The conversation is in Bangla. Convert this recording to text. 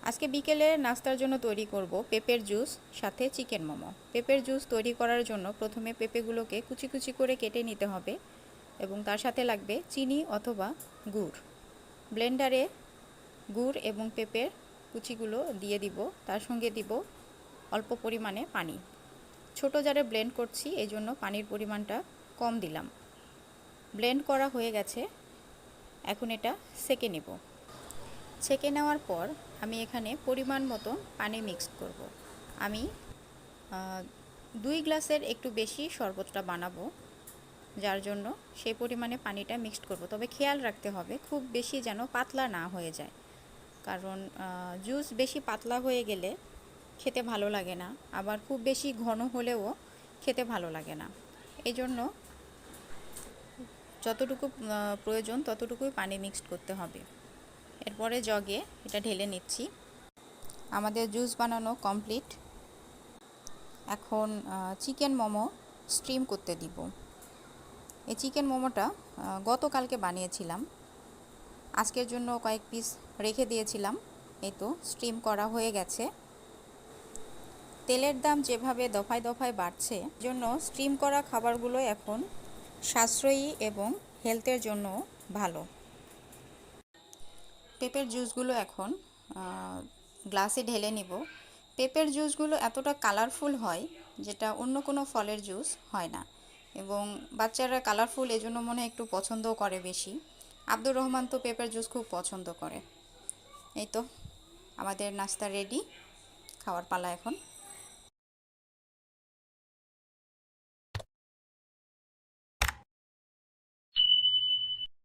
আজকে বিকেলে নাস্তার জন্য তৈরি করব পেঁপের জুস সাথে চিকেন মোমো। পেঁপের জুস তৈরি করার জন্য প্রথমে পেঁপেগুলোকে কুচি কুচি করে কেটে নিতে হবে এবং তার সাথে লাগবে চিনি অথবা গুড়। ব্লেন্ডারে গুড় এবং পেঁপের কুচিগুলো দিয়ে দিব, তার সঙ্গে দিব অল্প পরিমাণে পানি। ছোট জারে ব্লেন্ড করছি, এই জন্য পানির পরিমাণটা কম দিলাম। ব্লেন্ড করা হয়ে গেছে, এখন এটা সেকে নেব। ছেঁকে নেওয়ার পর আমি এখানে পরিমাণ মতো পানি মিক্স করব। আমি 2 গ্লাসের একটু বেশি শরবতটা বানাবো, যার জন্য সেই পরিমাণে পানিটা মিক্সড করব। তবে খেয়াল রাখতে হবে খুব বেশি যেন পাতলা না হয়ে যায়, কারণ জুস বেশি পাতলা হয়ে গেলে খেতে ভালো লাগে না, আবার খুব বেশি ঘন হলেও খেতে ভালো লাগে না। এই জন্য যতটুকু প্রয়োজন ততটুকুই পানি মিক্সড করতে হবে। এরপরে জগে এটা ঢেলে নিচ্ছি। আমাদের জুস বানানো কমপ্লিট। এখন চিকেন মোমো স্টিম করতে দিব। এই চিকেন মোমোটা গতকালকে বানিয়েছিলাম, আজকের জন্য কয়েক পিস রেখে দিয়েছিলাম। এই তো স্টিম করা হয়ে গেছে। তেলের দাম যেভাবে দফায় দফায় বাড়ছে, জন্য স্টিম করা খাবারগুলো এখন সাশ্রয়ী এবং হেলথের জন্য ভালো। পেঁপের জুসগুলো এখন গ্লাসে ঢেলে নিব। পেঁপের জুসগুলো এতটা কালারফুল হয় যেটা অন্য কোনো ফলের জুস হয় না, এবং বাচ্চারা কালারফুল এজন্য মনে হয় একটু পছন্দও করে বেশি। আব্দুর রহমান তো পেঁপের জুস খুব পছন্দ করে। এই তো আমাদের নাস্তা রেডি, খাওয়ার পালা এখন।